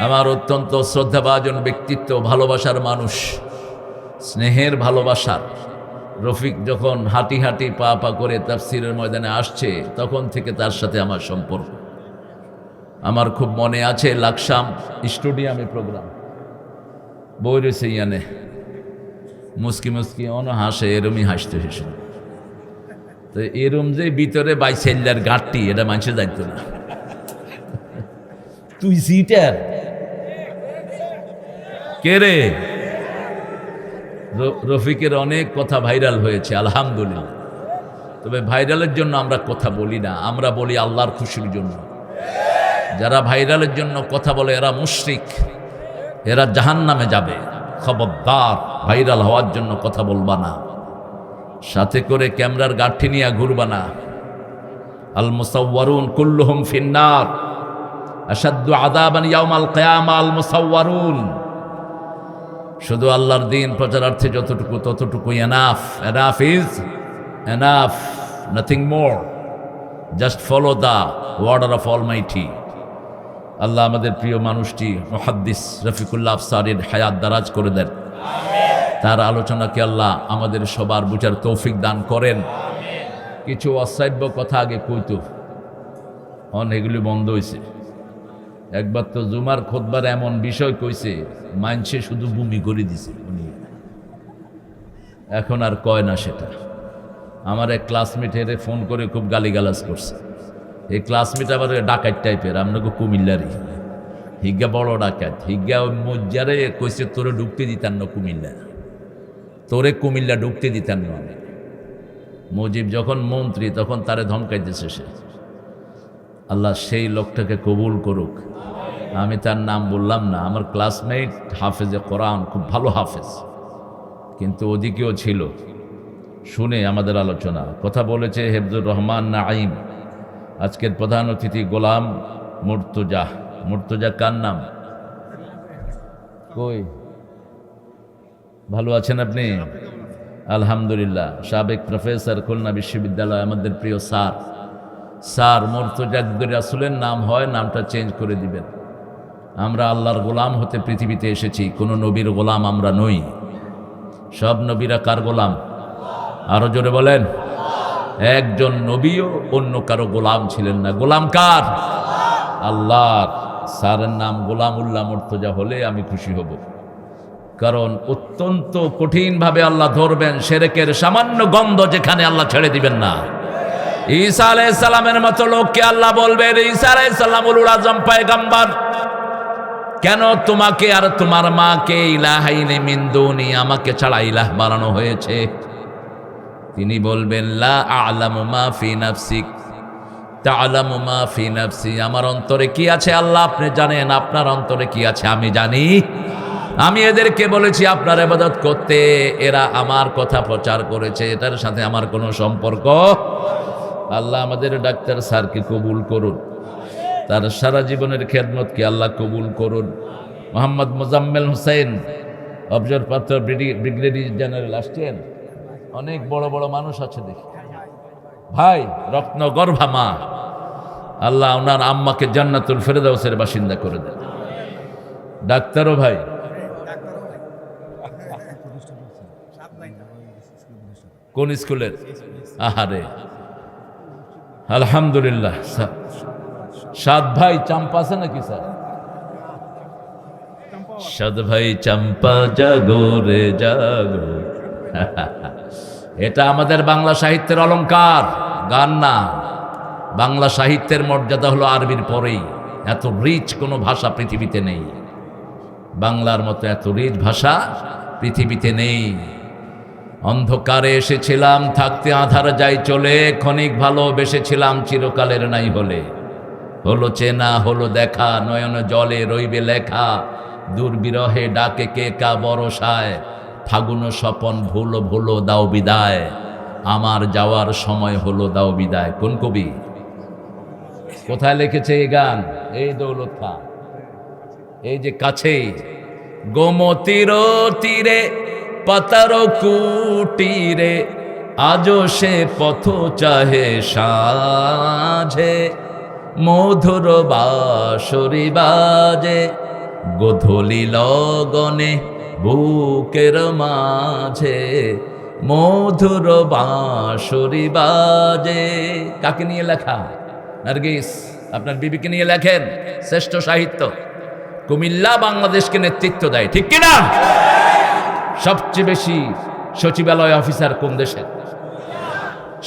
আমার অত্যন্ত শ্রদ্ধাভাজন ব্যক্তিত্ব, ভালোবাসার মানুষ, স্নেহের ভালোবাসার। রফিক যখন হাঁটি হাঁটি পা পা করে তাফসিরের ময়দানে আসছে, তখন থেকে তার সাথে আমার সম্পর্ক। আমার খুব মনে আছে লাকসাম স্টেডিয়ামে প্রোগ্রাম বইরেছে ইয়ানে, মুস্কি মুস্কি হাসে, এরমই হাসতে হেসে। তো এরম যে ভিতরে বাইসেল্লার গাঁটটি, এটা মানুষের দায়িত্ব না। তুই সিটার কে রে? রফিকের অনেক কথা ভাইরাল হয়েছে আলহামদুলিল্লাহ। তবে ভাইরালের জন্য আমরা কথা বলি না, আমরা বলি আল্লাহর খুশির জন্য। যারা ভাইরালের জন্য কথা বলে এরা মুশরিক, এরা জাহান্নামে যাবে। খবরদার, ভাইরাল হওয়ার জন্য কথা বলবা না, সাথে করে ক্যামেরার গাঁঠি নিয়ে ঘুরবা না। আল মুসাওয়ারুন কুল্লুহুম ফিন্নার আশাদ্দু আযাবান ইয়াউমাল কিয়ামা আল মুসাওয়ারুন। শুধু আল্লাহর দিন প্রচারার্থে যতটুকু ততটুকু enough. Enough is enough, nothing more. Just follow the order of Almighty. আল্লাহ আমাদের প্রিয় মানুষটি মুহাদ্দিস রফিকুল্লাহ আফসারীর হায়াত দারাজ করে দেন। তার আলোচনাকে আল্লাহ আমাদের সবার বুঝার তৌফিক দান করেন। কিছু অশ্রাব্য কথা আগে কইতো, এগুলি বন্ধ হয়েছে। একবার তো জুমার খুতবার এমন বিষয় কইছে, মানছে শুধু বমি করে দিছে উনি, এখন আর কয় না সেটা। আমার এক ক্লাসমেট হেরে ফোন করে খুব গালিগালাজ করছে। এই ক্লাসমেট আবার ডাকাত টাইপের, আপনাকে কুমিল্লারই। হিজ্ঞা বড় ডাকাত। হিজ্ঞা ওই মজ্জারে কইছে তোরে ঢুকতে দিতাম না কুমিল্লা, তোরে কুমিল্লা ঢুকতে দিতাম না। মুজিব যখন মন্ত্রী তখন তারে ধমকাইতেছে সে। আল্লাহ সেই লোকটাকে কবুল করুক। আমি তার নাম বললাম না। আমার ক্লাসমেট হাফেজে কোরআন, খুব ভালো হাফেজ, কিন্তু ওদিকেও ছিল। শুনে আমাদের আলোচনা কথা বলেছে হেফজুর রহমান নাঈম। আজকের প্রধান অতিথি গোলাম মুর্তজা। মুর্তজা কার নাম? কই, ভালো আছেন আপনি? আলহামদুলিল্লাহ। সাবেক প্রফেসর, খুলনা বিশ্ববিদ্যালয়, আমাদের প্রিয় স্যার। স্যার মুর্তজা রাসূলের নাম হয়, নামটা চেঞ্জ করে দিবেন। আমরা আল্লাহর গোলাম হতে পৃথিবীতে এসেছি, কোনো নবীর গোলাম আমরা নই। সব নবীরা কার গোলাম? আরো জোরে বলেন। একজন নবীও অন্য কারো গোলাম ছিলেন না। গোলাম কার? আল্লাহর। স্যারের নাম গোলামুল্লাহ মুর্তজা হলে আমি খুশি হব, কারণ অত্যন্ত কঠিনভাবে আল্লাহ ধরবেন। শিরকের সামান্য গন্ধ যেখানে আল্লাহ ছেড়ে দিবেন না। ঈসা আলাইহিস সালামের মতো লোককে আল্লাহ বলবেন, ঈসা আলাইহিস সালাম উলুল আযম পয়গম্বর, কেন তোমাকে আর তোমার মাকে ইলাহাইনে মিন দুনি, আমাকে ছাড়া ইলাহ বানানো হয়েছে? তিনি বলবেন লা আ'লামু মা ফি নাফসিক তা'লামু মা ফি নাফসি। আমার অন্তরে কি আছে আল্লাহ আপনি জানেন, আপনার অন্তরে কি আছে আমি জানি। আমি এদেরকে বলেছি আপনার ইবাদত করতে, এরা আমার কথা প্রচার করেছে, এটার সাথে আমার কোনো সম্পর্ক। আল্লাহ আমাদের ডাক্তার স্যারকে কবুল করুন, তার সারা জীবনের খেদমতকে আল্লাহ কবুল করুন। মোহাম্মদ মোজাম্মেল হোসেন, অবসরপ্রাপ্ত ব্রিগেডিয়ার জেনারেল আসছেন। অনেক বড় বড় মানুষ আছে দেখি ভাই, রত্নগর্ভা মা। আল্লাহ ওনার আম্মাকে জান্নাতুল ফেরদাউসের বাসিন্দা করে দেন। ডাক্তারও ভাই, কোন স্কুলের? আহারে, আলহামদুলিল্লাহ। সাত ভাই চাম্পা আছে নাকি স্যার? সাত ভাই চাম্পা জাগো রে জাগো। এটা আমাদের বাংলা সাহিত্যের অলংকার, গান না। বাংলা সাহিত্যের মর্যাদা হলো আরবির পরেই। এত রিচ কোনো ভাষা পৃথিবীতে নেই, বাংলার মতো এত রিচ ভাষা পৃথিবীতে নেই। অন্ধকারে এসেছিলাম, থাকতে আধার যাই চলে, ক্ষণিক ভালোবেসেছিলাম, চিরকালের নাই হলে। হলো চেনা হলো দেখা, নয়ন জলে রইবে লেখা, দুর্বিরহে ডাকে কে কা বরসায়, ফাগুন স্বপন ভুলো ভুলো দাও বিদায়, আমার যাওয়ার সময় হলো দাও বিদায়। কোন কবি? কোথায় লিখেছে এই গান? এই দৌলত খান। এই যে কাছেই গোমতীর তীরে পাতার কুটিরে, আজও সে পথ চাহে সাঁঝে, মধুর বাঁশরি বাজে, গোধূলি লগনে বুকের মাঝে মধুর বাঁশরি বাজে। কাকে নিয়ে লেখা? নার্গিস, আপনার বিবিকে নিয়ে লেখেন। শ্রেষ্ঠ সাহিত্য। কুমিল্লা বাংলাদেশকে নেতৃত্ব দেয়, ঠিক কিনা? সবচেয়ে বেশি সচিবালয় অফিসার কোন দেশে?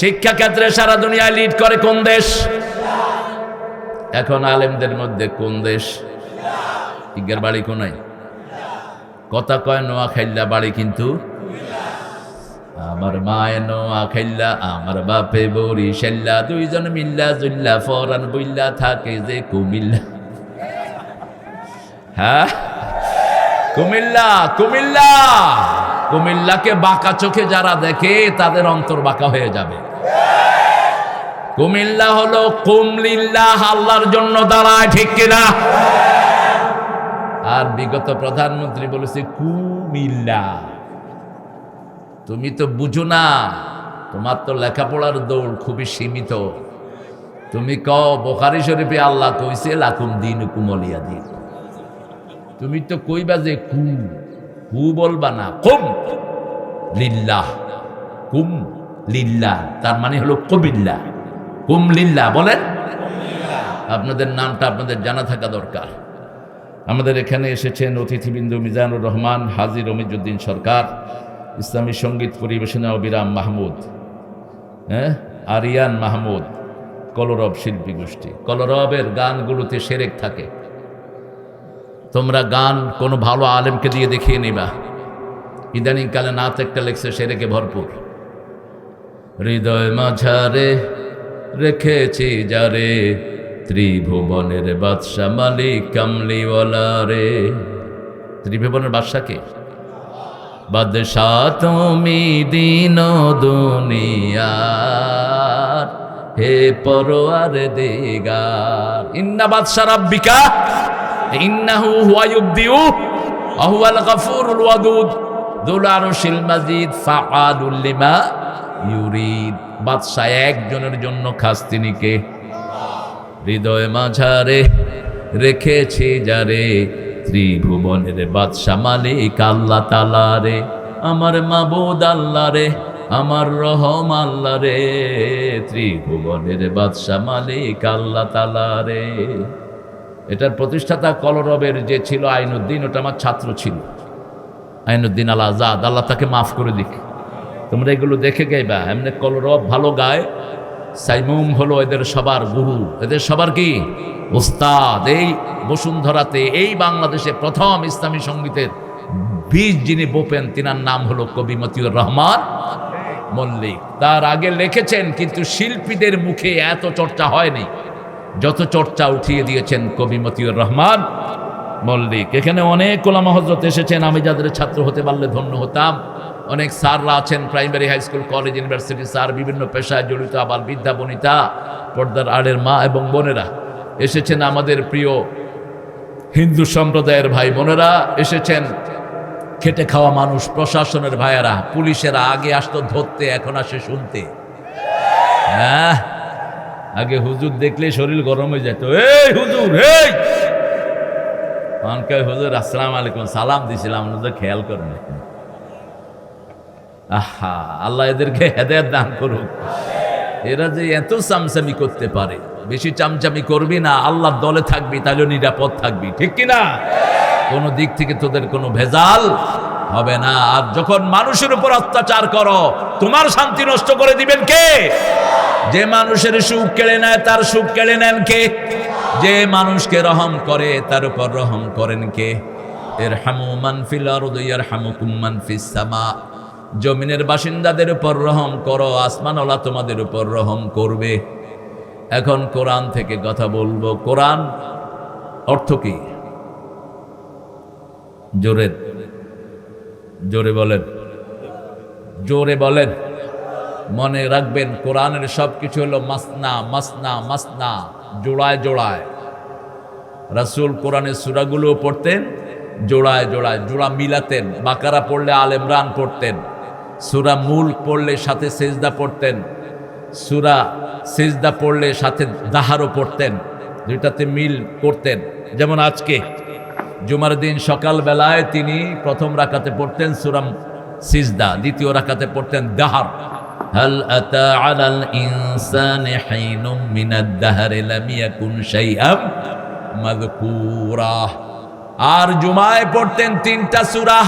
শিক্ষা ক্ষেত্রে সারা দুনিয়ায় লিড করে কোন দেশ? এখন আলেমদের মধ্যে কোন দেশ? ইজ্ঞার বাড়ি কোনায়? কথা কয় নোয়াখাইল্লা, বাড়ি কিন্তু আমার মায় নোয়াখাইল্লা, আমার বাপে বরিশাল্লা, দুইজন মিল্লা জুল্লা ফরান বইল্লা থাকে যে কুমিল্লা। হ্যাঁ, কুমিল্লা কুমিল্লা কুমিল্লাকে বাঁকা চোখে যারা দেখে তাদের অন্তর বাঁকা হয়ে যাবে। কুমিল্লা হলো কুমলিল্লাহ, আল্লাহর জন্য দাঁড়ায়, ঠিক কিনা? আর বিগত প্রধানমন্ত্রী বলেছে কুমিল্লা। তুমি তো বুঝো না, তোমার তো লেখাপড়ার দৌড় খুবই সীমিত। তুমি কও বুখারী শরীফে আল্লাহ কইছে লাকুম দীনুকুম ওয়ালিয়া দীন। তুমি তো কইবা যে কু বলবা না, কুম লিল্লাহ, কুম লিল্লাহ, তার মানে হলো কুমিল্লা। কুম লিল্লাহ বলেন। আপনাদের নামটা আপনাদের জানা থাকা দরকার। আমাদের এখানে এসেছেন অতিথিবৃন্দ মিজানুর রহমান, হাজী রমিজউদ্দিন সরকার, ইসলামী সঙ্গীত পরিবেশনা অবিরাম মাহমুদ, আরিয়ান মাহমুদ, কলরব শিল্পী গোষ্ঠী। কলরবের গানগুলোতে সেরেক থাকে। তোমরা গান কোনো ভালো আলেমকে দিয়ে দেখিয়ে নিবা। ইদানিং কালে নাত একটা লেখছে সেরেকে ভরপুর। হৃদয় মাঝারে রেখেছি যারে, ত্রিভুবনের বাদশা মালিক কামলিওয়ালা রে। ত্রিভুবনের বাদশাকে? বাদশা তুমি দিন দুনিয়ার, হে পরওয়ার দিগার। ইন্না বাদশা রাব্বিকা ইন্নাহু হুয়া ইউবদিউ ওয়া হুয়াল গফুরুল ওয়াদুদ যুল আরশিল মাজিদ ফাআলুল লিমা ইউরিদ। বাদশা একজনের জন্য খাস, তিনি কে? হৃদয় মাঝারে রেখেছি যারে, ত্রিভুবনের বাদশা মালিক আল্লাহ তাআলা রে। আমার মাবুদ আল্লাহ রে, আমার রহম আল্লাহ রে, ত্রিভুবনের বাদশা মালিক আল্লাহ তাআলা রে। এটার প্রতিষ্ঠাতা কলরবের যে ছিল আইনুদ্দিন, ওটা আমার ছাত্র ছিল, আইনুদ্দিন আল আজাদ, আল্লাহ তাকে মাফ করে দিক। তোমরা এগুলো দেখে গাইবা। এমনি কলরব ভালো গায়। সাইমুম হলো এদের সবার গুরু, এদের সবার কি ওস্তাদ। এই বসুন্ধরাতে, এই বাংলাদেশে প্রথম ইসলামী সঙ্গীতের বীজ যিনি বোপেন, তিনার নাম হলো কবি মতিউর রহমান মল্লিক। তার আগে লিখেছেন, কিন্তু শিল্পীদের মুখে এত চর্চা হয়নি যত চর্চা উঠিয়ে দিয়েছেন কবি মতিউর রহমান মল্লিক। এখানে অনেক ওলামা হযরত এসেছেন, আমি যাদের ছাত্র হতে পারলে ধন্য হতাম। অনেক স্যাররা আছেন, primary, high school, college, university sir, বিভিন্ন পেশায় জড়িত, আবার বিদ্যা বনিতা, পর্দার আড়ের মা এবং বোনেরা এসেছেন। আমাদের প্রিয় হিন্দু সম্প্রদায়ের ভাই বোনেরা এসেছেন। খেটে খাওয়া মানুষ, প্রশাসনের ভাইয়েরা, পুলিশেরা আগে আসতো ধরতে, এখন আসে শুনতে। হ্যাঁ, আগে হুজুর দেখলে শরীর গরম হয়ে যেত। এই হুজুর, এই হুজুর আসসালামু আলাইকুম, সালাম দিছিলাম, আপনাদের খেয়াল করেন। আহা, আল্লাহ এদেরকে হেদায়েত দান করুক। এরা যে এত চামচামি করতে পারে, বেশি চামচামি করবি না, আল্লাহর দলে থাকবি, তাহলে নিরাপদ থাকবি, ঠিক কিনা? কোনো দিক থেকে তোদের কোনো ভেজাল হবে না। আর যখন মানুষের উপর অত্যাচার করো, তোমার শান্তি নষ্ট করে দিবেন কে? যে মানুষের সুখ কেড়ে নেয়, তার সুখ কেড়ে নেন কে? যে মানুষকে রহম করে, তার উপর রহম করেন কে? ইরহামু মান ফিল আরদি ইয়ারহামুকুম মান ফিস সামা। জমিনের বাসিন্দাদের উপর রহম করো, আসমানওয়ালা তোমাদের উপর রহম করবে। এখন কোরআন থেকে কথা বলবো। কোরআন অর্থ কি? জোরে জোরে বলেন, জোরে বলেন। মনে রাখবেন, কোরআনের সবকিছু হলো মাসনা মাসনা মাসনা, জোড়ায় জোড়ায়। রাসূল কোরআনের সূরাগুলো পড়তেন জোড়ায় জোড়ায়, জোড়া মিলাতেন। বাকারা পড়লে আল ইমরান পড়তেন, সূরা মুলক পড়লে সাথে সেজদা পড়তেন, সূরা সেজদা পড়লে সাথে দাহারও পড়তেন, দুইটাতে মিল করতেন। যেমন আজকে জুমার দিন সকাল বেলায় তিনি প্রথম রাকাতে পড়তেন সূরা সিজদা, দ্বিতীয় রাকাতে পড়তেন দাহর, হাল আতা আলাল ইনসানি হিনুম মিনাদ দাহরি লাম ইয়াকুন শাইআম মাযকুরা। আর জুমায় পড়তেন তিনটা সূরা,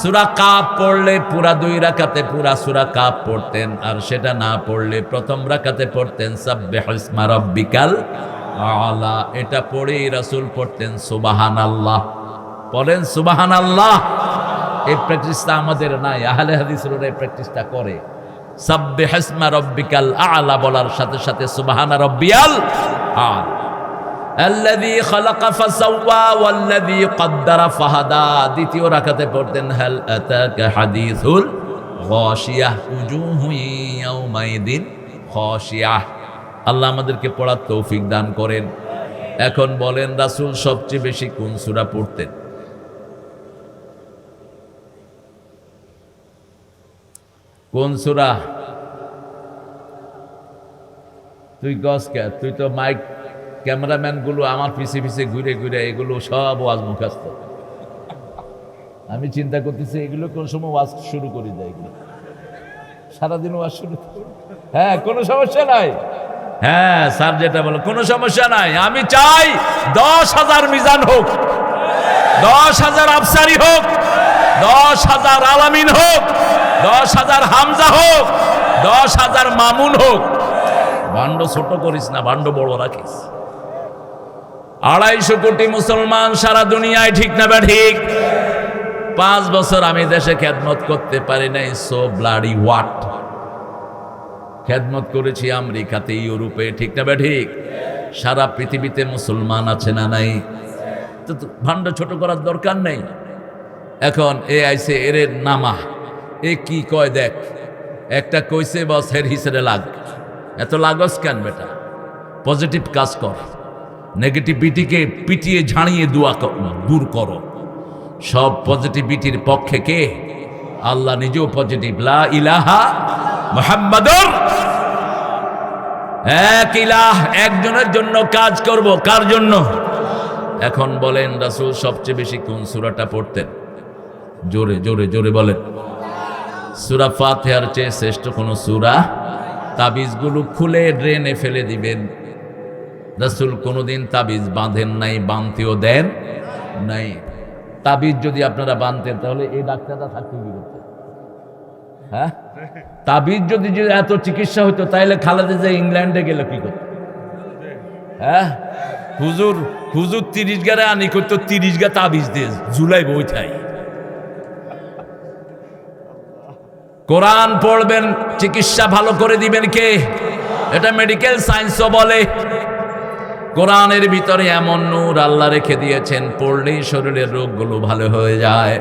সূরা কাফ পড়লে পুরা 2 রাকাতে পুরা সূরা কাফ পড়তেন, আর সেটা না পড়লে প্রথম রাকাতে পড়তেন সাব্বিহিসমা রাব্বিকাল আলা। এটা পড়েই রাসূল পড়তেন সুবহানাল্লাহ। পড়েন সুবহানাল্লাহ। এই প্র্যাকটিসটা আমাদের নাই, আহলে হাদিসরা এই প্র্যাকটিসটা করে। সাব্বিহিসমা রাব্বিকাল আলা বলার সাথে সাথে সুবহানা রাব্বিয়াল আলা। আল্লাযী খালাকা ফাসাওয়া ওয়াল্লাযী কদ্দারা ফাহাদা। দ্বিতীয় রাকাতে পড়তেন হাল আতাকা হাদিসুল গাশিয়াহ উজুহু ইয়াউমাইদিন খাশিয়াহ। আল্লাহ আমাদেরকে পড়ার তৌফিক দান করেন। এখন বলেন রাসূল সবচেয়ে বেশি কোন সূরা পড়তেন? কোন সূরা? তুই গস কে? তুই তো মাইক ক্যামেরাম্যান গুলো আমার পিছে পিছে ঘুরে ঘুরে এগুলো সব ওয়াজ মুখস্থ। আমি চিন্তা করতেছি এগুলো কোন সময় ওয়াজ শুরু করে দেয়, এগুলো সারাদিন ওয়াজ শুরু। হ্যাঁ, কোনো সমস্যা নাই। হ্যাঁ স্যার যেটা বলো কোনো সমস্যা নাই। আমি চাই 10,000 মিজান হোক, 10,000 আফসারি হোক, 10,000 আলামিন হোক, 10,000 হামজা হোক, 10,000 মামুন হোক। ভাণ্ড ছোট করিস না, ভাণ্ড বড় রাখিস। 250 কোটি মুসলমান সারা দুনিয়ায়, ঠিক না বা ঠিক? 5 বছর আমি দেশে খেদমত করতে পারি নাই, সো ব্লাডি হোয়াট। খেদমত করেছি আমেরিকাতে, ইউরোপে, ঠিক না বা ঠিক? সারা পৃথিবীতে মুসলমান আছে না নাই? তো ভাণ্ড ছোট করার দরকার নেই। এখন এ আইসে এর নামা, এ কি কয় দেখ, একটা কইছে বস হের হিসেবে লাগ। এত লাগস কেন বেটা? পজিটিভ কাজ কর, নেগেটিভিটিকে পিটিয়ে ঝাড়িয়ে দূর করো। সব পজিটিভিটির পক্ষে কে? আল্লাহ নিজেও পজিটিভ। লা ইলাহা মুহাম্মাদুর, এক ইলাহ, একজনের জন্য কাজ করব। কার জন্য? এখন বলেন রাসূল সবচেয়ে বেশি কোন সূরাটা পড়তেন? জোরে জোরে জোরে বলেন। সূরা ফাতিহার চেয়ে শ্রেষ্ঠ কোন সূরা? তাবিজগুলো খুলে ড্রেনে ফেলে দিবেন। রাসূল কোনোদিন তাবিজ বাঁধেন নাই, বাঁধতেও দেন নাই। তাবিজ যদি আপনারা বাঁধতেন তাহলে এই ডাক্তারটা থাকতে কি করতেন? হ্যাঁ, তাবিজ যদি এত চিকিৎসা হতো তাহলে খালেদা যে ইংল্যান্ডে গেল কি করত? হ্যাঁ, হুজুর 30 গারে আনি করতো, 30 গা তাবিজ দিয়ে জুলাই বইটাই। কোরআন পড়বেন, চিকিৎসা ভালো করে দিবেন কে? এটা মেডিকেল সায়েন্সও বলে। কোরআনের ভিতরে এমন নূর আল্লাহ রেখে দিয়েছেন, পড়লেই শরীরের রোগগুলো ভালো হয়ে যায়।